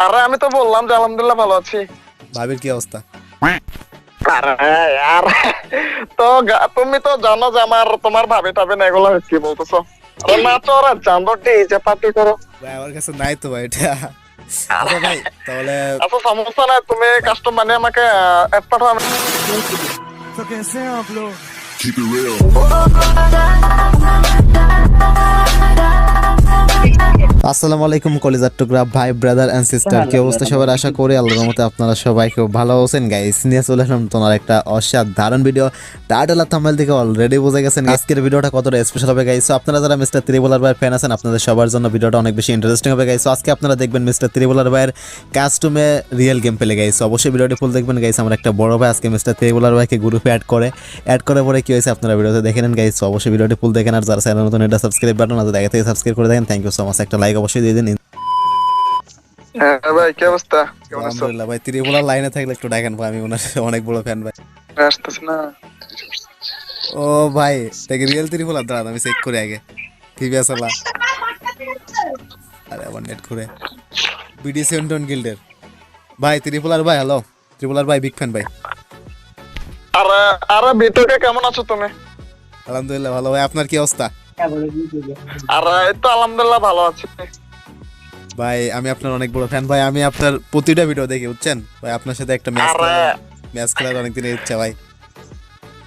আরে আমি তো বললাম যে আলহামদুলিল্লাহ ভালো আছি। ভাবির কি অবস্থা? আরে আর তো তুমি তো জানো যে তোমার ভাবি টাবি না, এগুলো কি বলতেছো? আরে নাচো ওরা চান্দো ডিজে পার্টি করো। ভাই আমার কাছে নাই তো ভাই এটা। আচ্ছা ভাই তাহলে আচ্ছা সমস্যা নাই, তুমি ভাই কাস্টম মানে আমাকে অ্যাড পাঠাও। Keep it real. আসসালামু আলাইকুম কলিজার টুকরা ভাই ব্রাদার এন্ড সিস্টার, কি অবস্থা সবার? আশা করি আল্লাহর রহমতে আপনারা সবাই খুব ভালো আছেন। গাইস নিয়ে চলে আসলাম তোমার একটা অসাধারণ ভিডিও। টাইটেল আর থাম্বনেল থেকে অলরেডি বুঝে গেছেন আজকের ভিডিওটা কতটা স্পেশাল হবে। গাইস আপনারা যারা মিস্টার ত্রিপুলার ভাইয়ের ফ্যান আছেন আপনাদের সবার জন্য ভিডিওটা অনেক বেশি ইন্টারেস্টিং হবে। গাইস আজকে আপনারা দেখবেন মিস্টার ত্রিপুলার ভাইয়ের কাস্টমে রিয়েল গেম প্লে। গাইস অবশ্যই ভিডিওটি ফুল দেখবেন। গাইস আমার একটা বড় ভাই আজকে মিস্টার ত্রিপুলার ভাইকে গ্রুপে অ্যাড করে পরে কি হয়েছে আপনারা ভিডিওতে দেখে নেন। গাইস অবশ্যই ভিডিওটি ফুল দেখেন, আর যারা চ্যানেল নতুন এটা সাবস্ক্রাইব বাটন আছে দেখে থেকে সাবস্ক্রাইব করে দেখেন। থ্যাংক ইউ সো মাচ, একটা লাইক অবশ্যই দিয়ে দিন। হ্যাঁ ভাই কি অবস্থা, কেমন আছো? আলহামদুলিল্লাহ ভাই, ত্রিপুলার লাইনে থাকলে একটু দেখেন ভাই, আমি ওনার অনেক বড় ফ্যান ভাই। আসতেছ না? ও ভাই দেখি রিয়েল ত্রিপুলার, দাঁড়ান আমি চেক করি আগে কি বেসালা। আরে আমার নেট ঘুরে বিডি সেন্টন গিল্ডের ভাই ত্রিপুলার ভাই। হ্যালো ত্রিপুলার ভাই, বিগ ফ্যান ভাই। আরে আরে বিটকে কেমন আছো তুমি? আলহামদুলিল্লাহ ভালো ভাই, আপনার কি অবস্থা? আরে এই তো আলহামদুলিল্লাহ ভালো আছি। ভাই আমি আপনার অনেক বড় ফ্যান ভাই, আমি আপনার প্রতিটা ভিডিও দেখি বুঝছেন ভাই। আপনার সাথে একটা ম্যাচ খেলার অনেকদিনের ইচ্ছা ভাই।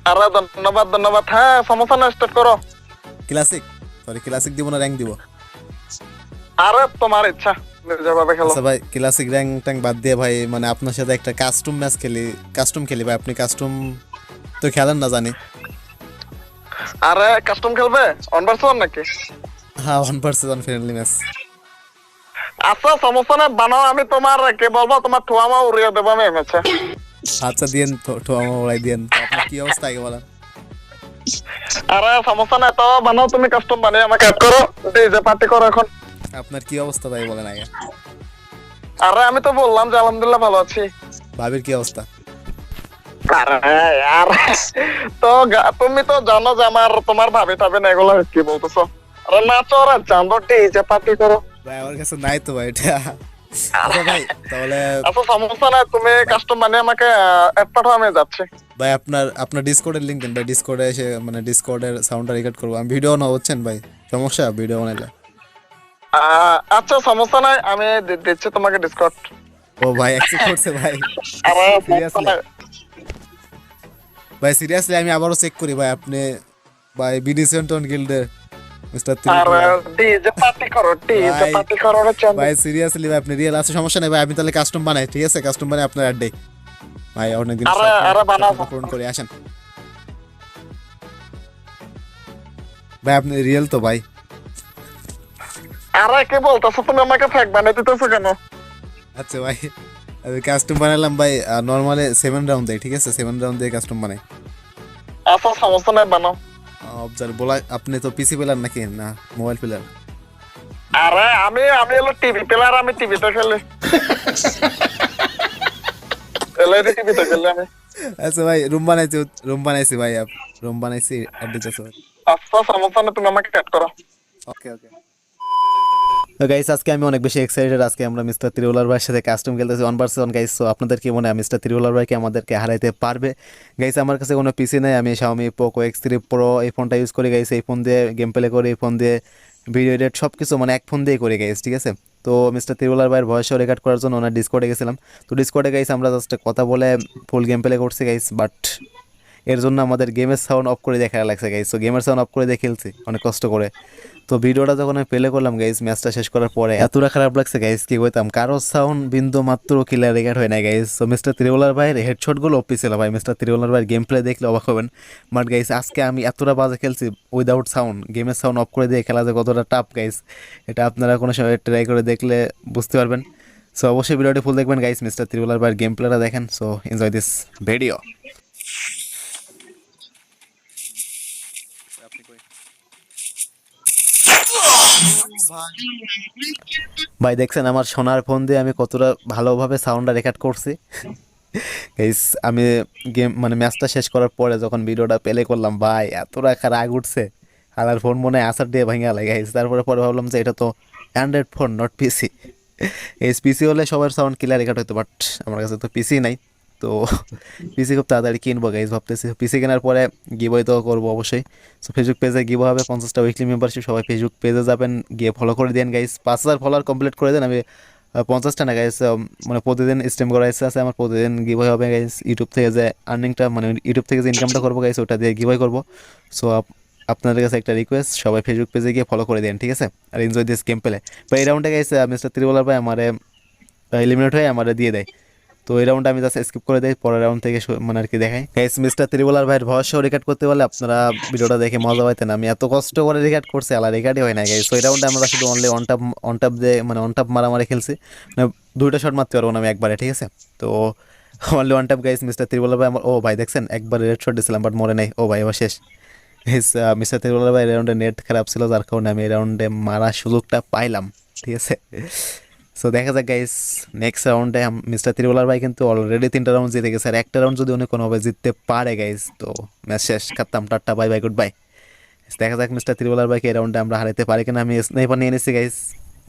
আরে ধন্যবাদ ধন্যবাদ। হ্যাঁ সমস্যা না, স্টার্ট করো। ক্লাসিক দিব না র্যাঙ্ক দিব? আরে তোমার ইচ্ছা, যেভাবে খেলো। আচ্ছা ভাই ক্লাসিক র্যাঙ্ক ট্যাঙ্ক বাদ দিয়ে ভাই মানে আপনার সাথে একটা কাস্টম ম্যাচ খেলি ভাই। আপনি কাস্টম তো খেলেন না জানি। আরে কাস্টম খেলবে অন ভার্সেস ওয়ান নাকি? হ্যাঁ 1 ভার্সেস 1 ফ্রেন্ডলি ম্যাচ। আচ্ছা সমস্যা না, বানাও। আমি তোমার কে বলবো, তোমার ঠোয়ামা উড়িয়ে দেবো আমি ম্যাচে। আচ্ছা দিয়েন তো আমার ওরাই দিয়েন। তো আপনার কি অবস্থা আগে বলেন। আরে সমস্যা না, তো বানাও তুমি কাস্টম বানিয়ে আমাকে অ্যাড করো, ডিজে পার্টি করো এখন। আপনার কি অবস্থা তাই বলেন আগে। আরে আমি তো বললাম যে আলহামদুলিল্লাহ ভালো আছি। ভাবির কি অবস্থা? আরে আর তো তুমি তো জানো যে তোমার ভাবি টাবি না, এগুলো কি বলতেছো? আরে নাচো ওরা চান্দো ডিজে পার্টি করো। ভাই আমার কাছে নাই তো ভাই এটা। আচ্ছা ভাই তাহলে আচ্ছা সমস্যা না, তুমি কাস্টম বানিয়ে আমাকে অ্যাড পাঠাও, আমি যাচ্ছি। ভাই আপনার ডিসকর্ডের লিংক দেন ভাই। ডিসকর্ডে এসে মানে ডিসকর্ডের সাউন্ডটা রেকর্ড করবো আমি। ভিডিও না হচ্ছেন ভাই, সমস্যা ভিডিও বানাইলে। আচ্ছা সমস্যা নাই, আমি দিচ্ছি তোমাকে ডিসকাউন্ট। ও ভাই অ্যাকসেপ্ট করছে ভাই। আরে সমস্যা সিরিয়াসলি নাই। ভাই সিরিয়াসলি আমি আবারও চেক করি ভাই। আপনি ভাই বিডি সেন্টন গিল্ডের মিস্টার আরে ডিজে পার্টি করো, ডিজে ভাই পার্টি করো রে চান্দো। ভাই সিরিয়াসলি ভাই আপনি রিয়েল আছে, সমস্যা নেই ভাই। আমি তাহলে কাস্টম বানাই, ঠিক আছে? কাস্টম বানাই আপনার অ্যাড দেই ভাই। অনেকদিন আরে বানাও। পূরণ করে আসেন ভাই। আপনি রিয়েল তো ভাই? আরে কি বলতেছো তুমি, আমাকে ফেক বানিয়ে দিতেছো কেন? আচ্ছা ভাই আমি কাস্টম বানালাম ভাই। নর্মালি 7 রাউন্ড দেয়, ঠিক আছে? 7 রাউন্ড দিয়ে কাস্টম বানাই। আচ্ছা সমস্যা নাই, বানাও। অবজার্ভ বলা, আপনি তো পিসি প্লেয়ার নাকি না মোবাইল প্লেয়ার? আরে আমি হলো টিভি প্লেয়ার, আমি টিভিতে খেলি। এলইডি টিভিতে খেলি আমি। আচ্ছা ভাই রুম বানাইছি ভাই। রুম বানাইছি অ্যাড দিতেছি ভাই। আচ্ছা সমস্যা নাই, তুমি আমাকে অ্যাড করো। ওকে ওকে। তো গাইস আজকে আমি অনেক বেশি এক্সাইটেড। আজকে আমরা মিস্টার ত্রিউলার ভাইয়ের সাথে কাস্টম খেলতেছি 1 ভার্সেস 1। গাইস তো আপনাদের কি মনে হয় মিস্টার ত্রিউলার ভাই কি আমাদেরকে হারাইতে পারবে? গাইস আমার কাছে কোনো পিসি নেই, আমি Xiaomi Poco X3 Pro এই ফোনটা ইউজ করি। গাইস এই ফোন দিয়ে গেম প্লে করি, এই ফোন দিয়ে ভিডিও এডিট সব কিছু মানে এক ফোন দিয়ে করি গাইস, ঠিক আছে? তো মিস্টার ত্রিউলার ভাইয়ের ভয়েসও রেকর্ড করার জন্য ওনার ডিসকর্ডে গেছিলাম। তো ডিসকর্ডে গাইস আমরা জাস্ট কথা বলে ফুল গেম প্লে করছি গাইস, বাট এর জন্য আমাদের গেমের সাউন্ড অফ করে দেখা লাগছে গাইস। তো গেমের সাউন্ড অফ করে দিয়ে খেলছি অনেক কষ্ট করে। তো ভিডিওটা যখন আমি প্লে করলাম গাইস, ম্যাচটা শেষ করার পরে এতটা খারাপ লাগছে গাইস কি কইতাম, কারো সাউন্ড বিন্দু মাত্র ক্লিয়ার রেকর্ড হয় না গাইস। তো মিস্টার ত্রিউলার ভাইয়ের হেডশটগুলো অপি ছিল ভাই। মিস্টার ত্রিউলার ভাইয়ের গেম প্লে দেখলে অবাক হবেন। বাট গাইস আজকে আমি এতটা বাজে খেলছি উইদাউট সাউন্ড, গেমের সাউন্ড অফ করে দিয়ে খেলা যে কতটা টাফ গাইস, এটা আপনারা কোনো সময় ট্রাই করে দেখলে বুঝতে পারবেন। সো অবশ্যই ভিডিওটি ফুল দেখবেন গাইস, মিস্টার ত্রিউলার ভাইয়ের গেম প্লেটা দেখেন। So enjoy this video. ভাই দেখছেন আমার সোনার ফোন দিয়ে আমি কতটা ভালোভাবে সাউন্ডটা রেকর্ড করছি গাইস। আমি গেম মানে ম্যাচটা শেষ করার পরে যখন ভিডিওটা প্লে করলাম ভাই এতটা রাগ উঠছে, আর ফোন মনে হয় আসার দিয়ে ভেঙে গেল গাইস। তারপরে ভাবলাম যে এটা তো অ্যান্ড্রয়েড ফোন নট পিসি। এই পিসি হলে সবার সাউন্ড ক্লিয়ার রেকর্ড হতো, বাট আমার কাছে তো পিসি নাই, তো পিসি খুব তাড়াতাড়ি কিনবো গাইজ ভাবতেছি। পিসি কেনার পরে গিভওয়ে তো করবো অবশ্যই। সো ফেসবুক পেজে গিভ হবে 50টা উইকলি মেম্বারশিপ, সবাই ফেসবুক পেজে যাবেন, গিয়ে ফলো করে দেন গাইজ। 5000 ফলোয়ার কমপ্লিট করে দেন। আমি 50টা না গাইজ, মানে প্রতিদিন স্ট্রিম করার ইচ্ছা আছে আমার, প্রতিদিন গিভওয়ে হবে গাইজ। ইউটিউব থেকে যে আর্নিংটা, মানে ইউটিউব থেকে যে ইনকামটা করবো গাইজ, ওটা দিয়ে গিভওয়ে করবো। সো আপনাদের কাছে একটা রিকোয়েস্ট, সবাই ফেসবুক পেজে গিয়ে ফলো করে দেন, ঠিক আছে? আর এনজয় দিস গেম প্লে। বা এই রাউন্ডে গাইজ মিস্টার ত্রিবলার ভাই আমারে এলিমিনেট হয়ে আমারে দিয়ে দেয়, তো এই রাউন্ডে আমি জাস্ট স্কিপ করে দিই, পরের রাউন্ড থেকে মানে আর কি দেখাই। গাইস মিস্টার ত্রিবলার ভাইয়ের ভয়েস রেকর্ড করতে পারলে আপনারা ভিডিওটা দেখে মজা পাইতেন। আমি এত কষ্ট করে রেকর্ড করছি, আলা রেকর্ডই হয় না গাইস। তো এই রাউন্ডে আমরা শুধু অনলি অন টাপ দিয়ে, মানে অন টাপ মারামারি খেলছি, মানে 2টা শট মারতে পারবো না আমি একবারে, ঠিক আছে? তো অনলি অন টাপ গাইস। মিস্টার ত্রিবলার ভাই আমার, ও ভাই দেখছেন একবার রেড শট দিয়েছিলাম বাট মরে নাই। ও ভাই এবার শেষ। মিস্টার ত্রিবলার ভাই এই রাউন্ডে নেট খারাপ ছিল, যার কারণে আমি এই রাউন্ডে মারার সুযোগটা পাইলাম, ঠিক আছে? সো দেখা যাক গাইস, নেক্সট রাউন্ডে মিস্টার ত্রিবলার ভাই কিন্তু অলরেডি 3টা রাউন্ড জিতে গেছে, আর একটা রাউন্ড যদি উনি কোনোভাবে জিততে পারে গাইস, তো ম্যাচ শেষ, খাতাম, tata, bye bye, goodbye. দেখা যাক মিস্টার ত্রিবলার ভাইকে এই রাউন্ডে আমরা হারাতে পারি কিনা। আমি স্নাইপার নিয়ে নিচ্ছি গাইস,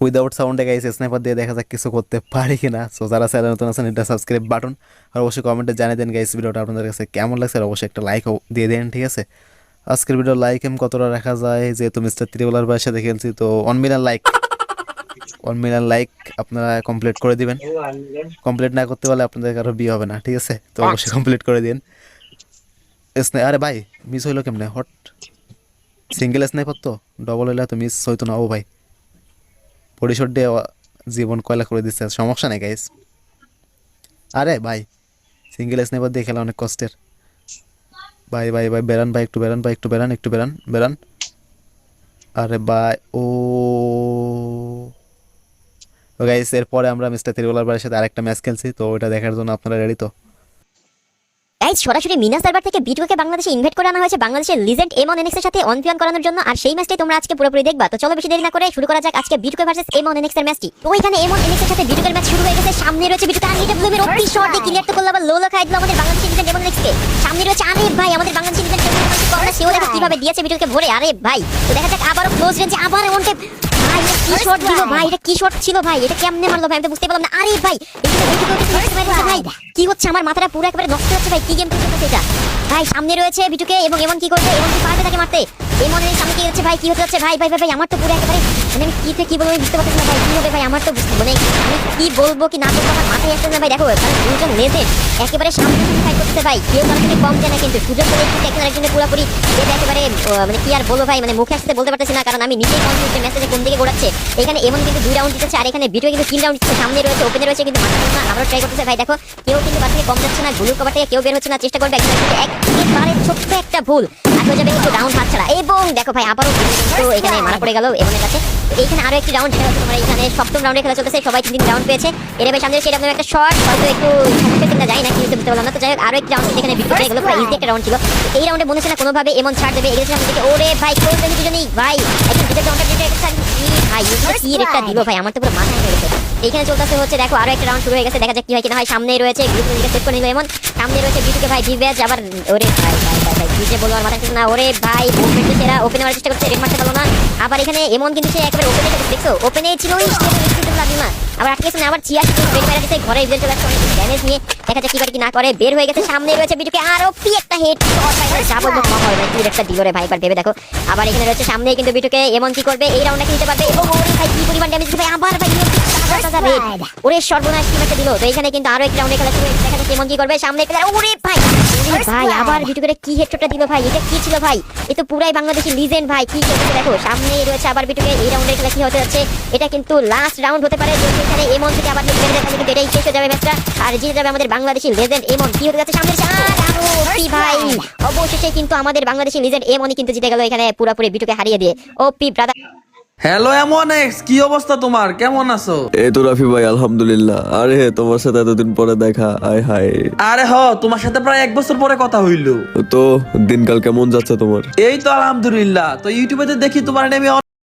উইদাউট সাউন্ডে গাইস, স্নাইপার দিয়ে দেখা যাক কিছু করতে পারি কিনা। সো যারা চ্যানেল নতুন আছেন, এটা সাবস্ক্রাইব বাটন, আর অবশ্যই কমেন্টে জানিয়ে দেন গাইস ভিডিওটা আপনাদের কাছে কেমন লাগছে, আর অবশ্যই একটা লাইক দিয়ে দেন, ঠিক আছে? আজকের ভিডিও লাইক কতটা রাখা যায়, যেহেতু মিস্টার ত্রিবলার ভাইয়ের সাথে খেলছি, তো 1 মিলিয়ন লাইক, 1 মিলিয়ন লাইক আপনারা কমপ্লিট করে দিবেন। কমপ্লিট না করতে পারলে আপনাদের কারো বিয়ে হবে না, ঠিক আছে? তো অবশ্যই কমপ্লিট করে দিন। আরে ভাই মিস হইলো কেমনে? হট সিঙ্গেল স্নাইপার তো, ডবল হইলে তো মিস হইতো না। ও ভাই পরিশোধ দিয়ে জীবন কয়লা করে দিচ্ছে, সমস্যা নেই গাইস। আরে ভাই সিঙ্গেল স্নাইপার দিয়ে খেলা অনেক কষ্টের। ভাই ভাই ভাই বেরান ভাই, একটু বেরান ভাই, একটু বেরান, একটু বেরান, বেরান। আরে ভাই ও গাইস, এরপরে আমরা মিস্টার ত্রিবলার ভাইয়ের সাথে আরেকটা ম্যাচ খেলছি, তো ওটা দেখার জন্য আপনারা রেডি তো? গাইজ সরাসরি মিনা সার্ভার থেকে বিটুকে বাংলাদেশে ইনভাইট করে আনা হয়েছে বাংলাদেশের লিজেন্ড এমন এনএক্স এর সাথে অন পিয়ন করানোর জন্য, আর সেই ম্যাচটাই তোমরা আজকে পুরোপুরি দেখবা। তো চলো বেশি দেরি না করে শুরু করা যাক আজকে বিটুকে ভার্সেস এমন এনএক্স এর ম্যাচটি। তো এখানে এমন এনএক্স এর সাথে বিটুকের ম্যাচ শুরু হয়ে গেছে। সামনে রয়েছে বিটুকে, আর এটা ব্লুমের ওপি শট দিয়ে ক্লিয়ার তো করলো, আবার লোলো খাই দিল আমাদের বাংলাদেশের লিজেন্ড এমন এনএক্স কে। সামনে রয়েছে, আরে ভাই আমাদের বাংলাদেশের লিজেন্ড কর্নার, সেও দেখো কিভাবে দিয়েছে বিটুকে ভরে। আরে ভাই তো দেখা যাক আবারও ক্লোজ রেঞ্জে, আবার এমন টাইপ। ভাই এটা কি শট দিল ভাই, এটা কি শট ছিল ভাই, এটা কেমনে মারলো ভাই আমি তো বুঝতে পারলাম না। আরে ভাই ভাই কি হচ্ছে, আমার মাথাটা পুরো একেবারে নষ্ট হচ্ছে ভাই, কি গেম খেলতেছে এটা ভাই। সামনে রয়েছে বিটুকে এবং এমন কি করবে, এমন কি পারবে তাকে মারতে? এমনের সামনে কি হচ্ছে ভাই, কি হতে যাচ্ছে ভাই? ভাই ভাই ভাই আমার তো পুরো একেবারে, মানে আমি কি থেকে কি বলবো বুঝতে পারতেছি না ভাই, কি হবে ভাই আমার তো মানে আমি কি বলবো কি না বলবো আমার মাথায় আসছে না ভাই। দেখো দুজন লেজেন্ড একেবারে সামনে ফাইট করতেছে ভাই, কেউ কারো থেকে কম যায় না, কিন্তু সুযোগ করে কিন্তু একজন আরেকজনের পুরোপুরি এটা একেবারে মানে কি আর বলবো ভাই, মানে মুখে আসতে বলতে পারতেছি না, কারণ আমি নিজেই কনফিউজ মেসেজে কোন দিকে গোড়াচ্ছে। এখানে এমন কিন্তু 2 রাউন্ড দিতেছে, আর এখানে বিটুকে কিন্তু 3 রাউন্ড দিচ্ছে। সামনে রয়েছে, ওপেনে রয়েছে, কিন্তু মাথা না আবারও ট্রাই করতেছে ভাই। দেখো কেউ কিন্তু বাস থেকে কম যাচ্ছে না, গুলুর কভার থেকে কেউ বের হচ্ছে না, চেষ্টা করবে একেবারে ছোট্ট একটা ভুল আর হয়ে যাবে কিন্তু রাউন্ড হাতছাড়া। এবং দেখো ভাই আবারও কিন্তু এখানে মারা পড়ে গেল এমনের কাছে। এইখানে আরো একটি রাউন্ড, যেটা হচ্ছে তোমার এখানে 7ম রাউন্ডে খেলা চলতেছে, সবাই 3 রাউন্ড পেয়েছে। এর ভাই সামনে সেটা আপনার একটা শট হয়তো একটু সমস্যা কিনা যায় না, কিন্তু বুঝতে পারলাম না। তো যাই হোক আরো একটি রাউন্ড এখানে বিটুকে পেয়ে গেল, প্রায় ইজি একটা রাউন্ড ছিল। এই রাউন্ডে মনে হচ্ছে না কোনোভাবে এমন ছাড় দেবে, এগেছে সামনে থেকে। ওরে ভাই ক্লোজ রেঞ্জ দুজনেই ভাই, একদম দুটো কাউন্টার যেটা একটা ভাই কি রেটটা দিল ভাই, আমার তো পুরো মাথা হয়ে গেছে। এইখানে চলতেছে হচ্ছে, দেখো আরো একটা রাউন্ড শুরু হয়ে গেছে, দেখা যাক কি হয় কিনা হয়। সামনেই রয়েছে গ্রুপ লিগে সেট করে নিল এমন, সামনে রয়েছে বিটুকে ভাই ডিভেজ, আবার ওরে ভাই ভাই ভাই ভাই কি যে বলবো আর মাথা ঠিক না। ওরে ভাই ওপেন তো সেরা, ওপেনে মারার চেষ্টা করছে, রেড মারতে পারলো না। আবার এখানে এমন কিন্তু সে একেবারে ওপেনে দেখছো, ওপেনে ছিল ওই স্টেজে লাগলো না, আবার আটকে গেছে না, আবার চিয়া রেড মারা দিতে ঘরে ইভেন্ট চলে আসছে, অনেক ড্যামেজ নিয়ে। দেখা যাক কি করে কি না করে, বের হয়ে গেছে। সামনে রয়েছে বিটুকে, আর ওপি একটা হেড শট ভাই, যা বলবো কম হবে ভাই, কি একটা দিল রে ভাই, একবার ভেবে দেখো। আবার এখানে রয়েছে সামনেই কিন্তু বিটুকে এমন কি করবে, এই রাউন্ডটা নিতে পারবে। এবং ওরে ভাই কি পরিমাণ ড্যামেজ দিবে ভাই, আবার ভাই ওরে সর্বনাশ কি একটা দিল। তো এখানে কিন্তু আরো একটা রাউন্ডে খেলা শুরু হয়েছে, দেখা যাচ্ছে এমন কি করবে। সামনে ওরে ভাই ভাই আবার বিটুকে কি হেডশটটা দিল ভাই, এটা কি ছিল ভাই, এ তো পুরাই বাংলাদেশি লিজেন্ড ভাই, কি করতেছে দেখো। সামনেই রয়েছে আবার বিটুকে, এই রাউন্ডের খেলা কি হতে যাচ্ছে, এটা কিন্তু লাস্ট রাউন্ড হতে পারে। যদি এখানে এমন থেকে আবার হেড মেরে দেয় কিন্তু এটাই শেষ হয়ে যাবে ম্যাচটা, আর জিতে যাবে আমাদের বাংলাদেশি লিজেন্ড এমন। কি হতে যাচ্ছে সামনে ভাই, অবশেষে কিন্তু আমাদের বাংলাদেশি লিজেন্ড এমনই কিন্তু জিতে গেল এখানে পুরোপুরি বিটুকে হারিয়ে দিয়ে। ওপি ব্রাদার। হ্যালো এমন এক্স, কি অবস্থা তোমার, কেমন আছো? এই তো রাফি ভাই, আলহামদুলিল্লাহ। আরে তোমার সাথে এতদিন পরে দেখা, আয় হায়। আরে তোমার সাথে প্রায় 1 বছর পরে কথা হইলো। তো দিনকাল কেমন যাচ্ছে তোমার? এই তো আলহামদুলিল্লাহ। তো ইউটিউবে দেখি তোমার নেমে